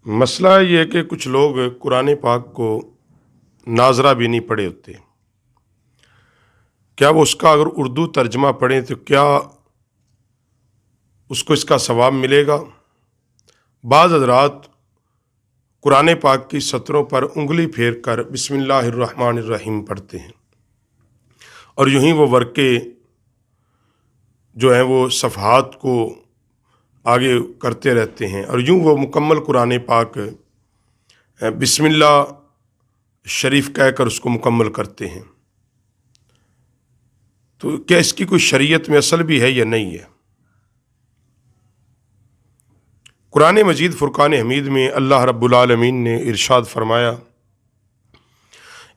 مسئلہ یہ ہے کہ کچھ لوگ قرآن پاک کو ناظرہ بھی نہیں پڑھے ہوتے۔ کیا وہ اس کا اگر اردو ترجمہ پڑھیں تو کیا اس کو اس کا ثواب ملے گا؟ بعض حضرات قرآن پاک کی سطروں پر انگلی پھیر کر بسم اللہ الرحمن الرحیم پڑھتے ہیں، اور یوں ہی وہ ورقے جو ہیں وہ صفحات کو آگے کرتے رہتے ہیں، اور یوں وہ مکمل قرآن پاک بسم اللہ شریف کہہ کر اس کو مکمل کرتے ہیں۔ تو کیا اس کی کوئی شریعت میں اصل بھی ہے یا نہیں ہے؟ قرآن مجید فرقان حمید میں اللہ رب العالمین نے ارشاد فرمایا،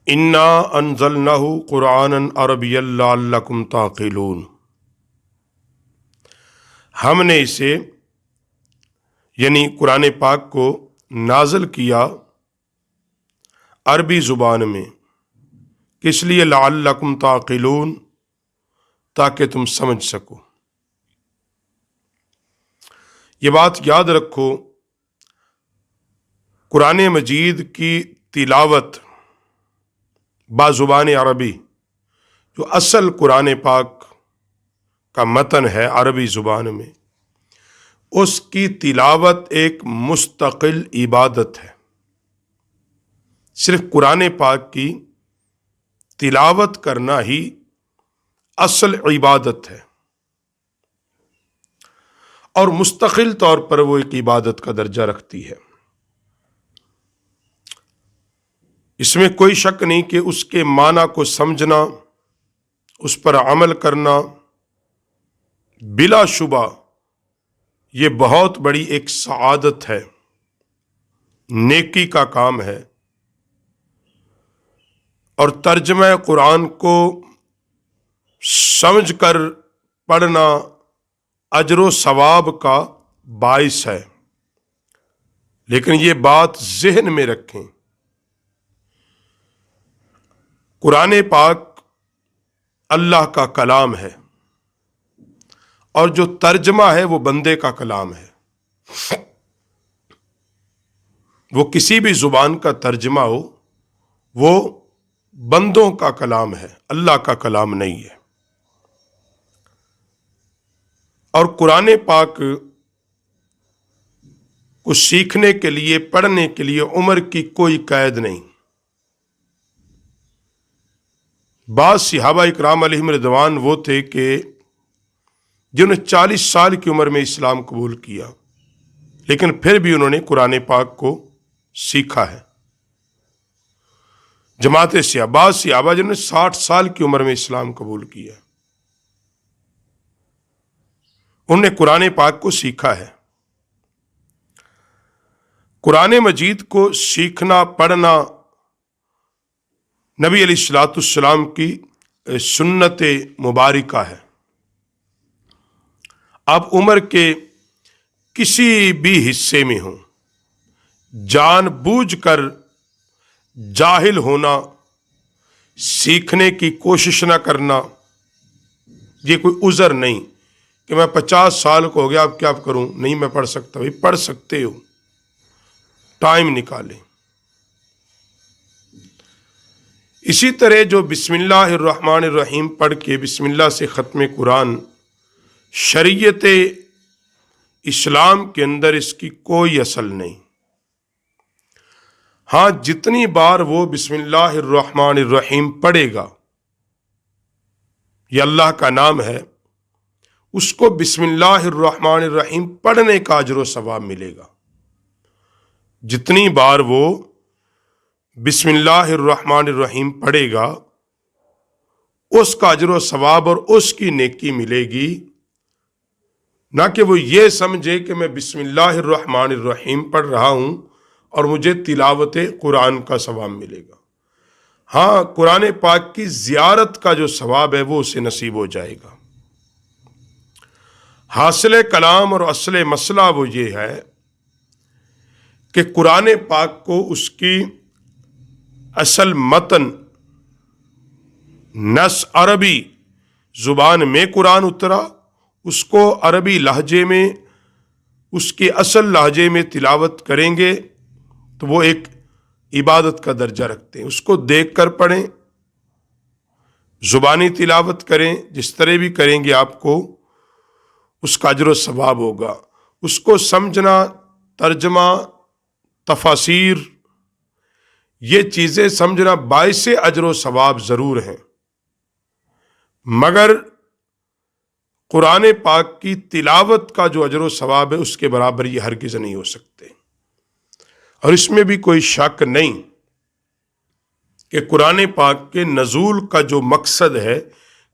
انا انزلناہ قرآنا عربیا لعلکم تعقلون، ہم نے اسے یعنی قرآن پاک کو نازل کیا عربی زبان میں، کس لیے؟ لعلکم تعقلون، تاکہ تم سمجھ سکو۔ یہ بات یاد رکھو، قرآن مجید کی تلاوت بازبان عربی، جو اصل قرآن پاک کا متن ہے عربی زبان میں، اس کی تلاوت ایک مستقل عبادت ہے۔ صرف قرآن پاک کی تلاوت کرنا ہی اصل عبادت ہے، اور مستقل طور پر وہ ایک عبادت کا درجہ رکھتی ہے۔ اس میں کوئی شک نہیں کہ اس کے معنی کو سمجھنا، اس پر عمل کرنا بلا شبہ یہ بہت بڑی ایک سعادت ہے، نیکی کا کام ہے، اور ترجمہ قرآن کو سمجھ کر پڑھنا اجر و ثواب کا باعث ہے۔ لیکن یہ بات ذہن میں رکھیں، قرآن پاک اللہ کا کلام ہے، اور جو ترجمہ ہے وہ بندے کا کلام ہے۔ وہ کسی بھی زبان کا ترجمہ ہو، وہ بندوں کا کلام ہے، اللہ کا کلام نہیں ہے۔ اور قرآن پاک کو سیکھنے کے لیے، پڑھنے کے لیے عمر کی کوئی قید نہیں۔ بعض صحابہ اکرام علیہم رضوان وہ تھے کہ جنہوں نے 40 سال کی عمر میں اسلام قبول کیا، لیکن پھر بھی انہوں نے قرآن پاک کو سیکھا ہے۔ جماعت صحابہ، بعض صحابہ جنہوں نے 60 سال کی عمر میں اسلام قبول کیا، انہوں نے قرآن پاک کو سیکھا ہے۔ قرآن مجید کو سیکھنا، پڑھنا نبی علیہ الصلوۃ والسلام کی سنت مبارکہ ہے۔ آپ عمر کے کسی بھی حصے میں ہوں، جان بوجھ کر جاہل ہونا، سیکھنے کی کوشش نہ کرنا، یہ کوئی عذر نہیں کہ میں 50 سال کو ہو گیا اب کیا کروں، نہیں میں پڑھ سکتا۔ بھائی پڑھ سکتے ہو، ٹائم نکالیں۔ اسی طرح جو بسم اللہ الرحمن الرحیم پڑھ کے بسم اللہ سے ختم قرآن، شریعت اسلام کے اندر اس کی کوئی اصل نہیں۔ ہاں، جتنی بار وہ بسم اللہ الرحمن الرحیم پڑھے گا، یہ اللہ کا نام ہے، اس کو بسم اللہ الرحمن الرحیم پڑھنے کا اجر و ثواب ملے گا۔ جتنی بار وہ بسم اللہ الرحمن الرحیم پڑھے گا، اس کا اجر و ثواب اور اس کی نیکی ملے گی، نہ کہ وہ یہ سمجھے کہ میں بسم اللہ الرحمن الرحیم پڑھ رہا ہوں اور مجھے تلاوت قرآن کا ثواب ملے گا۔ ہاں، قرآن پاک کی زیارت کا جو ثواب ہے وہ اسے نصیب ہو جائے گا۔ حاصل کلام اور اصل مسئلہ وہ یہ ہے کہ قرآن پاک کو اس کی اصل متن، نص عربی زبان میں قرآن اترا، اس کو عربی لہجے میں، اس کے اصل لہجے میں تلاوت کریں گے، تو وہ ایک عبادت کا درجہ رکھتے ہیں۔ اس کو دیکھ کر پڑھیں، زبانی تلاوت کریں، جس طرح بھی کریں گے آپ کو اس کا اجر و ثواب ہوگا۔ اس کو سمجھنا، ترجمہ، تفاسیر، یہ چیزیں سمجھنا باعث اجر و ثواب ضرور ہیں، مگر قرآن پاک کی تلاوت کا جو اجر و ثواب ہے اس کے برابر یہ ہرگز نہیں ہو سکتے۔ اور اس میں بھی کوئی شک نہیں کہ قرآن پاک کے نزول کا جو مقصد ہے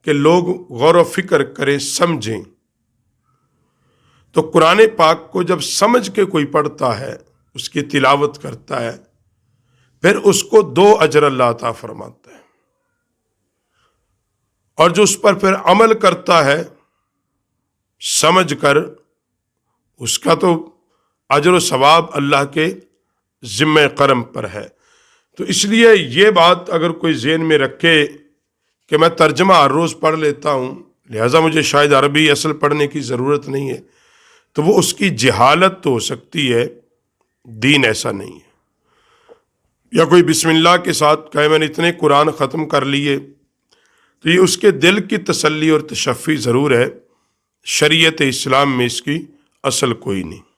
کہ لوگ غور و فکر کریں، سمجھیں، تو قرآن پاک کو جب سمجھ کے کوئی پڑھتا ہے، اس کی تلاوت کرتا ہے، پھر اس کو 2 اجر اللہ عطا فرماتا ہے، اور جو اس پر پھر عمل کرتا ہے سمجھ کر، اس کا تو اجر و ثواب اللہ کے ذمہ کرم پر ہے۔ تو اس لیے یہ بات اگر کوئی ذہن میں رکھے کہ میں ترجمہ ہر روز پڑھ لیتا ہوں، لہٰذا مجھے شاید عربی اصل پڑھنے کی ضرورت نہیں ہے، تو وہ اس کی جہالت تو ہو سکتی ہے، دین ایسا نہیں ہے۔ یا کوئی بسم اللہ کے ساتھ کہے میں نے اتنے قرآن ختم کر لیے، تو یہ اس کے دل کی تسلی اور تشفی ضرور ہے، شریعت اسلام میں اس کی اصل کوئی نہیں۔